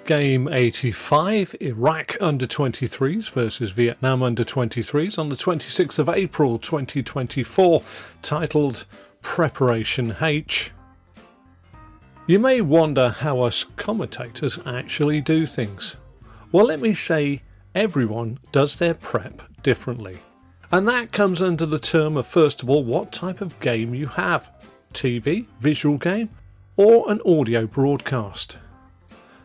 Game 85, Iraq under-23s versus Vietnam under-23s on the 26th of April 2024, titled Preparation H. You may wonder how us commentators actually do things. Well, let me say everyone does their prep differently. And that comes under the term of, first of all, what type of game you have. TV, visual game, or an audio broadcast.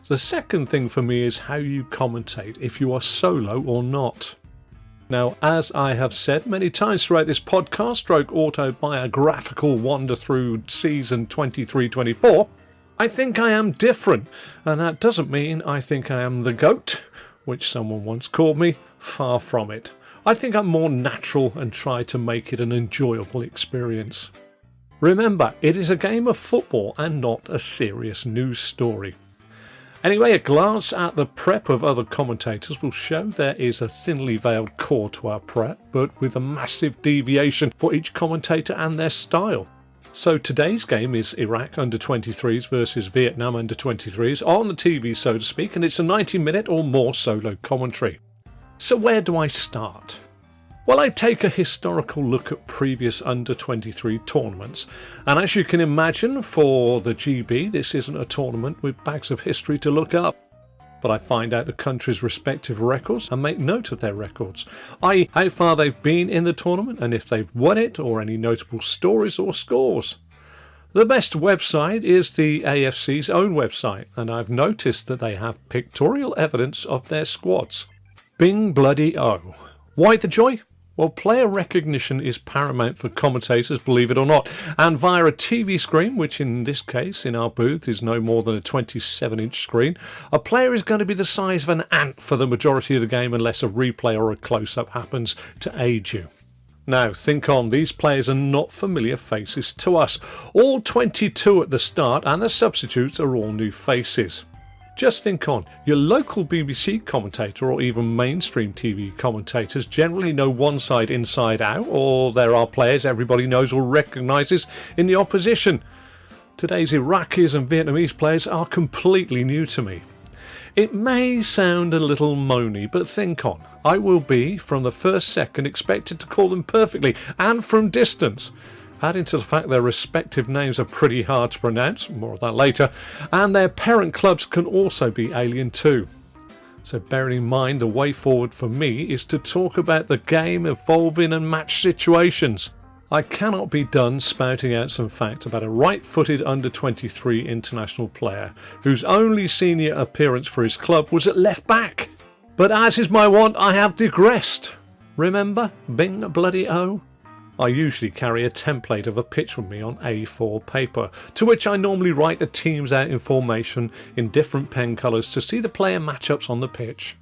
The second thing for me is how you commentate, if you are solo or not. Now, as I have said many times throughout this podcast, stroke autobiographical wander through season 23-24, I think I am different, and that doesn't mean I think I am the GOAT, which someone once called me. Far from it. I think I'm more natural and try to make it an enjoyable experience. Remember, it is a game of football and not a serious news story. Anyway, a glance at the prep of other commentators will show there is a thinly veiled core to our prep, but with a massive deviation for each commentator and their style. So today's game is Iraq under-23s versus Vietnam under-23s on the TV, so to speak, and it's a 90-minute or more solo commentary. So where do I start? Well, I take a historical look at previous under-23 tournaments, and as you can imagine, for the GB, this isn't a tournament with bags of history to look up. But I find out the country's respective records and make note of their records, i.e. how far they've been in the tournament and if they've won it or any notable stories or scores. The best website is the AFC's own website, and I've noticed that they have pictorial evidence of their squads. Bing bloody oh. Why the joy? Well, player recognition is paramount for commentators, believe it or not, and via a TV screen, which in this case, in our booth, is no more than a 27-inch screen, a player is going to be the size of an ant for the majority of the game unless a replay or a close-up happens to aid you. Now, think on, these players are not familiar faces to us. All 22 at the start, and the substitutes are all new faces. Just think on, your local BBC commentator or even mainstream TV commentators generally know one side inside out, or there are players everybody knows or recognises in the opposition. Today's Iraqis and Vietnamese players are completely new to me. It may sound a little moany, but think on, I will be, from the first second, expected to call them perfectly and from distance. Adding to the fact their respective names are pretty hard to pronounce, more of that later, and their parent clubs can also be alien too. So bearing in mind the way forward for me is to talk about the game evolving and match situations. I cannot be done spouting out some facts about a right-footed under-23 international player whose only senior appearance for his club was at left back. But as is my wont, I have digressed. Remember, Bing bloody oh? I usually carry a template of a pitch with me on A4 paper, to which I normally write the teams out in formation in different pen colours to see the player matchups on the pitch.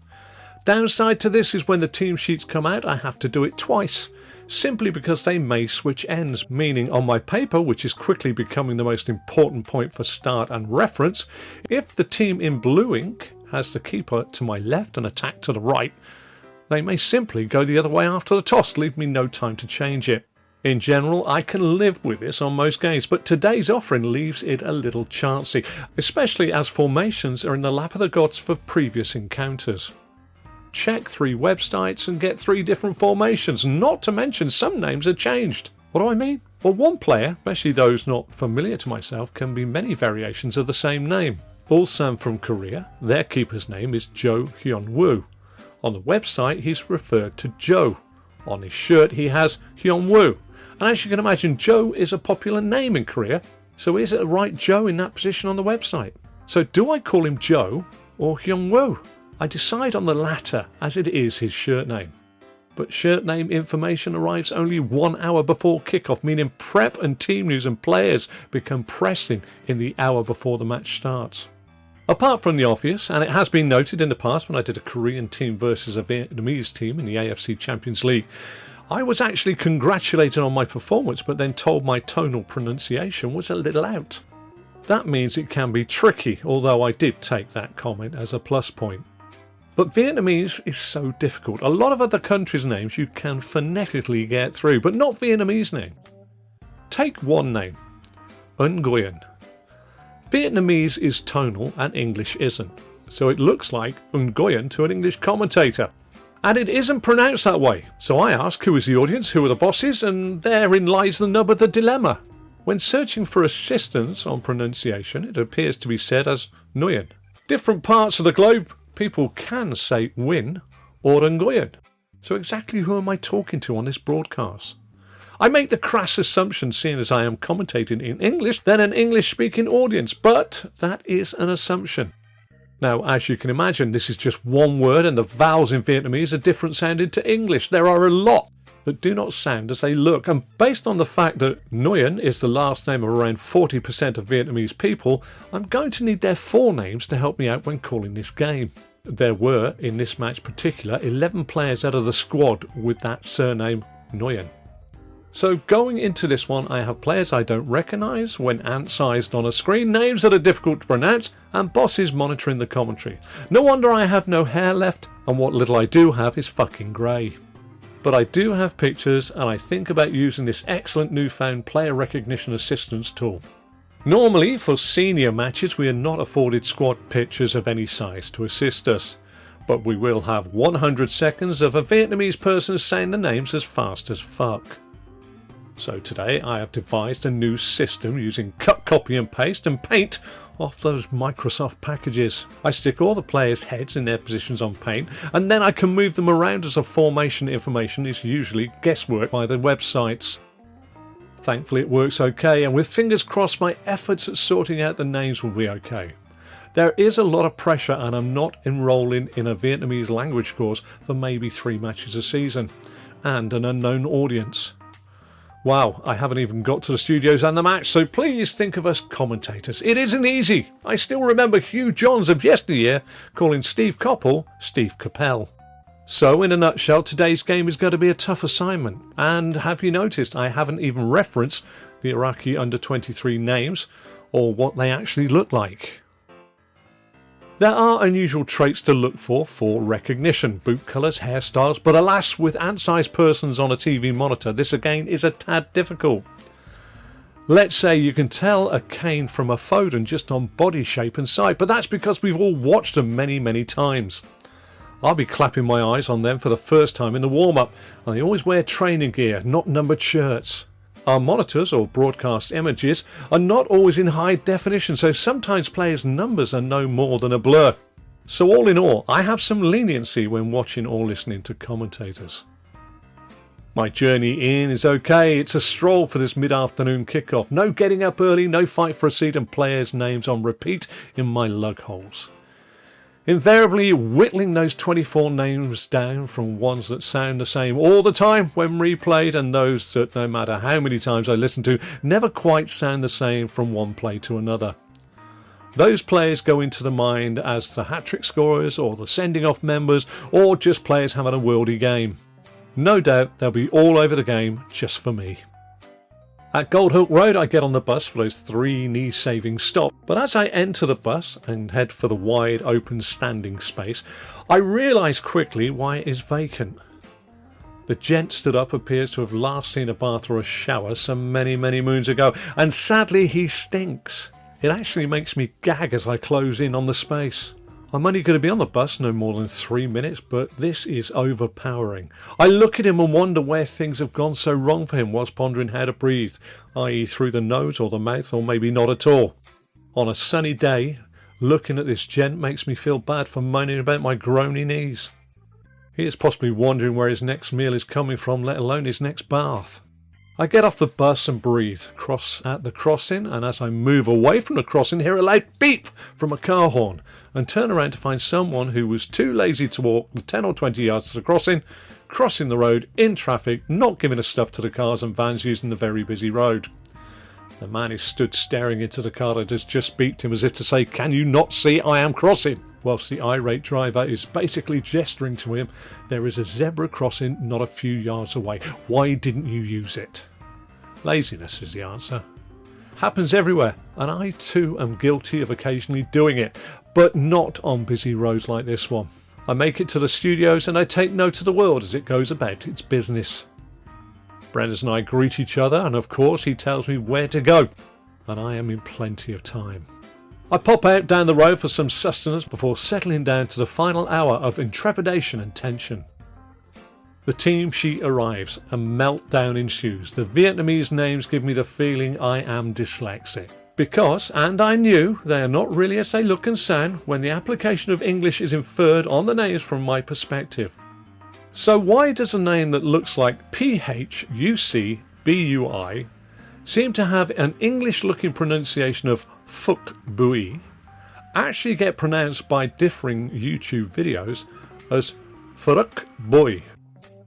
Downside to this is when the team sheets come out, I have to do it twice, simply because they may switch ends, meaning on my paper, which is quickly becoming the most important point for start and reference, if the team in blue ink has the keeper to my left and attack to the right, they may simply go the other way after the toss, leave me no time to change it. In general, I can live with this on most games, but today's offering leaves it a little chancy, especially as formations are in the lap of the gods for previous encounters. Check 3 websites and get 3 different formations, not to mention some names are changed. What do I mean? Well, one player, especially those not familiar to myself, can be many variations of the same name. Ulsan from Korea, their keeper's name is Jo Hyun-woo. On the website, he's referred to Joe. On his shirt, he has Hyun-woo. And as you can imagine, Joe is a popular name in Korea, so is it the right Joe in that position on the website? So do I call him Joe or Hyun-woo? I decide on the latter, as it is his shirt name. But shirt name information arrives only 1 hour before kickoff, meaning prep and team news and players become pressing in the hour before the match starts. Apart from the obvious, and it has been noted in the past when I did a Korean team versus a Vietnamese team in the AFC Champions League, I was actually congratulated on my performance but then told my tonal pronunciation was a little out. That means it can be tricky, although I did take that comment as a plus point. But Vietnamese is so difficult. A lot of other countries' names you can phonetically get through, but not Vietnamese names. Take one name, Nguyen. Vietnamese is tonal and English isn't. so it looks like Nguyen to an English commentator. And it isn't pronounced that way. So I ask, who is the audience, who are the bosses, and therein lies the nub of the dilemma. When searching for assistance on pronunciation, it appears to be said as Nguyen. Different parts of the globe, people can say Win or Nguyen. So exactly who am I talking to on this broadcast? I make the crass assumption, seeing as I am commentating in English, then an English-speaking audience, but that is an assumption. Now, as you can imagine, this is just one word and the vowels in Vietnamese are different sounding to English. There are a lot that do not sound as they look, and based on the fact that Nguyen is the last name of around 40% of Vietnamese people, I'm going to need their forenames to help me out when calling this game. There were, in this match particular, 11 players out of the squad with that surname Nguyen. So going into this one, I have players I don't recognise when ant-sized on a screen, names that are difficult to pronounce, and bosses monitoring the commentary. No wonder I have no hair left, and what little I do have is fucking grey. But I do have pictures, and I think about using this excellent newfound player recognition assistance tool. Normally, for senior matches, we are not afforded squad pictures of any size to assist us, but we will have 100 seconds of a Vietnamese person saying the names as fast as fuck. So today I have devised a new system using cut, copy and paste and paint off those Microsoft packages. I stick all the players' heads in their positions on paint, and then I can move them around as the formation information is usually guesswork by the websites. Thankfully it works okay, and with fingers crossed my efforts at sorting out the names will be okay. There is a lot of pressure, and I'm not enrolling in a Vietnamese language course for maybe 3 matches a season, and an unknown audience. Wow, I haven't even got to the studios and the match, so please think of us commentators. It isn't easy. I still remember Hugh Johns of yesteryear calling Steve Coppell Steve Capel. So in a nutshell, today's game is going to be a tough assignment. And have you noticed I haven't even referenced the Iraqi under-23 names or what they actually look like? There are unusual traits to look for recognition, boot colours, hairstyles, but alas, with ant-sized persons on a TV monitor, this again is a tad difficult. Let's say you can tell a cane from a Foden just on body shape and sight, but that's because we've all watched them many, many times. I'll be clapping my eyes on them for the first time in the warm-up, and they always wear training gear, not numbered shirts. Our monitors, or broadcast images, are not always in high definition, so sometimes players' numbers are no more than a blur. So all in all, I have some leniency when watching or listening to commentators. My journey in is okay. It's a stroll for this mid-afternoon kickoff. No getting up early, no fight for a seat, and players' names on repeat in my lug holes. Invariably whittling those 24 names down from ones that sound the same all the time when replayed, and those that, no matter how many times I listen to, never quite sound the same from one play to another. Those players go into the mind as the hat-trick scorers, or the sending off members, or just players having a worldy game. No doubt they'll be all over the game just for me. At Gold Hook Road, I get on the bus for those 3 knee-saving stops, but as I enter the bus and head for the wide open standing space, I realise quickly why it is vacant. The gent stood up appears to have last seen a bath or a shower some many, many moons ago, and sadly he stinks. It actually makes me gag as I close in on the space. I'm only going to be on the bus no more than 3 minutes, but this is overpowering. I look at him and wonder where things have gone so wrong for him whilst pondering how to breathe, i.e. through the nose or the mouth, or maybe not at all. On a sunny day, looking at this gent makes me feel bad for moaning about my groany knees. He is possibly wondering where his next meal is coming from, let alone his next bath. I get off the bus and breathe, cross at the crossing, and as I move away from the crossing, hear a loud beep from a car horn, and turn around to find someone who was too lazy to walk the 10 or 20 yards to the crossing, crossing the road in traffic, not giving a stuff to the cars and vans using the very busy road. The man is stood staring into the car that has just beeped him as if to say, "Can you not see I am crossing?" Whilst the irate driver is basically gesturing to him, there is a zebra crossing not a few yards away. Why didn't you use it? Laziness is the answer. Happens everywhere, and I too am guilty of occasionally doing it, but not on busy roads like this one. I make it to the studios and I take note of the world as it goes about its business. Brendan and I greet each other, and of course he tells me where to go, and I am in plenty of time. I pop out down the road for some sustenance before settling down to the final hour of intrepidation and tension. The team sheet arrives and meltdown ensues. The Vietnamese names give me the feeling I am dyslexic. Because, and I knew, they are not really as they look and sound when the application of English is inferred on the names from my perspective. So why does a name that looks like PHUCBUI seem to have an English-looking pronunciation of Phuc Bui actually get pronounced by differing YouTube videos as Phuc Bui?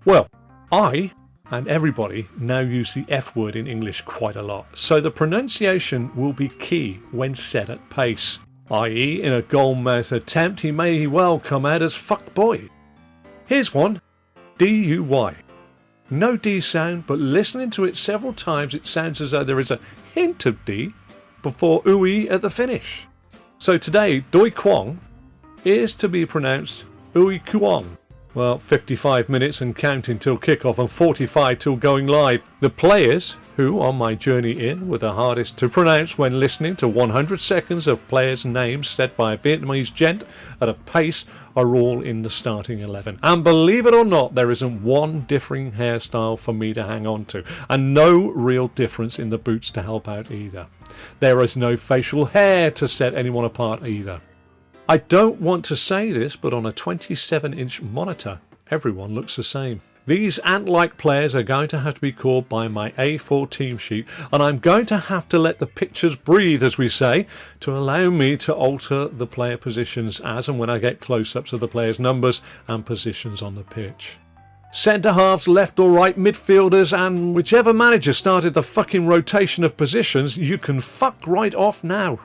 Well, I and everybody now use the F word in English quite a lot, so the pronunciation will be key when set at pace, i.e. in a goal-mouth attempt he may well come out as fuck boy. Here's one, D-U-Y. No D sound, but listening to it several times it sounds as though there is a hint of D before Ui at the finish. So today, Doi Quang is to be pronounced Ui Kuang. Well, 55 minutes and counting till kickoff and 45 till going live. The players, who on my journey in were the hardest to pronounce when listening to 100 seconds of players' names said by a Vietnamese gent at a pace, are all in the starting 11. And believe it or not, there isn't one differing hairstyle for me to hang on to, and no real difference in the boots to help out either. There is no facial hair to set anyone apart either. I don't want to say this, but on a 27-inch monitor, everyone looks the same. These ant-like players are going to have to be called by my A4 team sheet, and I'm going to have to let the pictures breathe, as we say, to allow me to alter the player positions as and when I get close-ups of the players' numbers and positions on the pitch. Centre halves, left or right, midfielders, and whichever manager started the fucking rotation of positions, you can fuck right off now.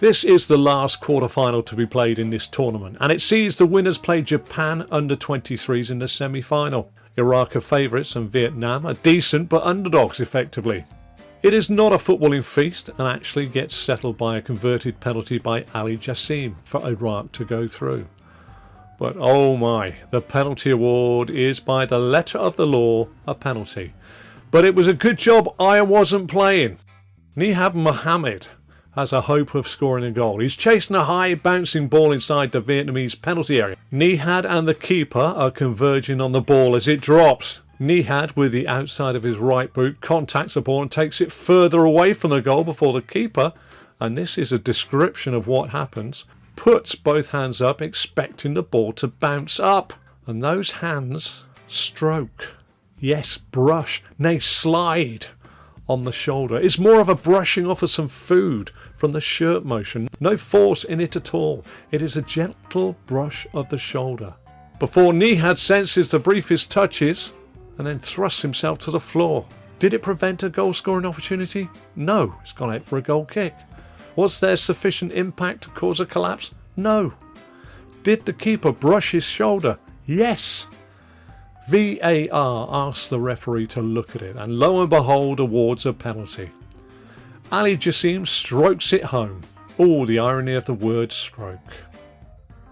This is the last quarter-final to be played in this tournament, and it sees the winners play Japan under-23s in the semi-final. Iraq are favourites and Vietnam are decent but underdogs effectively. It is not a footballing feast and actually gets settled by a converted penalty by Ali Jassim for Iraq to go through. But oh my, the penalty award is by the letter of the law a penalty. But it was a good job I wasn't playing. Nihab Mohammed has a hope of scoring a goal. He's chasing a high bouncing ball inside the Vietnamese penalty area. Nihad and the keeper are converging on the ball as it drops. Nihad, with the outside of his right boot, contacts the ball and takes it further away from the goal before the keeper, and this is a description of what happens, puts both hands up expecting the ball to bounce up. And those hands stroke, yes, brush, nay slide on the shoulder. It's more of a brushing off of some food from the shirt motion. No force in it at all. It is a gentle brush of the shoulder. Before Nihad senses the briefest touches and then thrusts himself to the floor. Did it prevent a goal scoring opportunity? No, it's gone out for a goal kick. Was there sufficient impact to cause a collapse? No. Did the keeper brush his shoulder? Yes. VAR asks the referee to look at it and lo and behold awards a penalty. Ali Jassim strokes it home. Oh, the irony of the word stroke.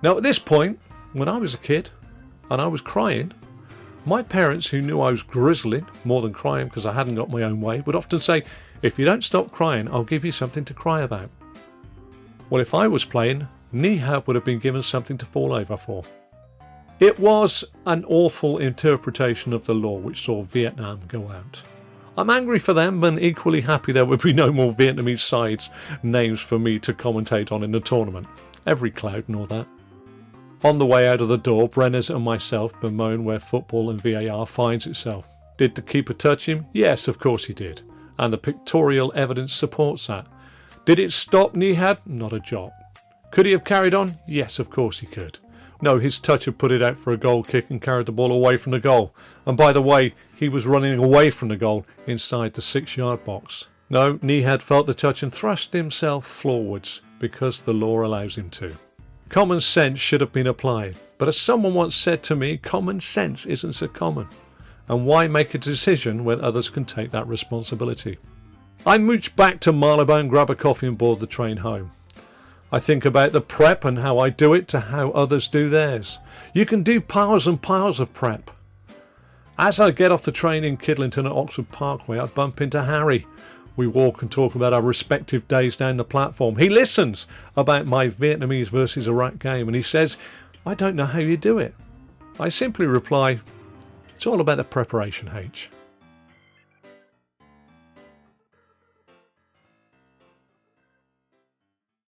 Now at this point, when I was a kid and I was crying, my parents, who knew I was grizzling more than crying because I hadn't got my own way, would often say, if you don't stop crying, I'll give you something to cry about. Well, if I was playing, Nihab would have been given something to fall over for. It was an awful interpretation of the law which saw Vietnam go out. I'm angry for them and equally happy there would be no more Vietnamese sides names for me to commentate on in the tournament. Every cloud and all that. On the way out of the door, Brenners and myself bemoan where football and VAR finds itself. Did the keeper touch him? Yes, of course he did. And the pictorial evidence supports that. Did it stop Nihad? Not a jot. Could he have carried on? Yes, of course he could. No, his touch had put it out for a goal kick and carried the ball away from the goal. And by the way, he was running away from the goal inside the 6-yard box. No, Nihad felt the touch and thrust himself forwards because the law allows him to. Common sense should have been applied. But as someone once said to me, common sense isn't so common. And why make a decision when others can take that responsibility? I mooch back to Marylebone, grab a coffee and board the train home. I think about the prep and how I do it to how others do theirs. You can do piles and piles of prep. As I get off the train in Kidlington at Oxford Parkway, I bump into Harry. We walk and talk about our respective days down the platform. He listens about my Vietnamese versus Iraq game and he says, I don't know how you do it. I simply reply, it's all about the preparation, H.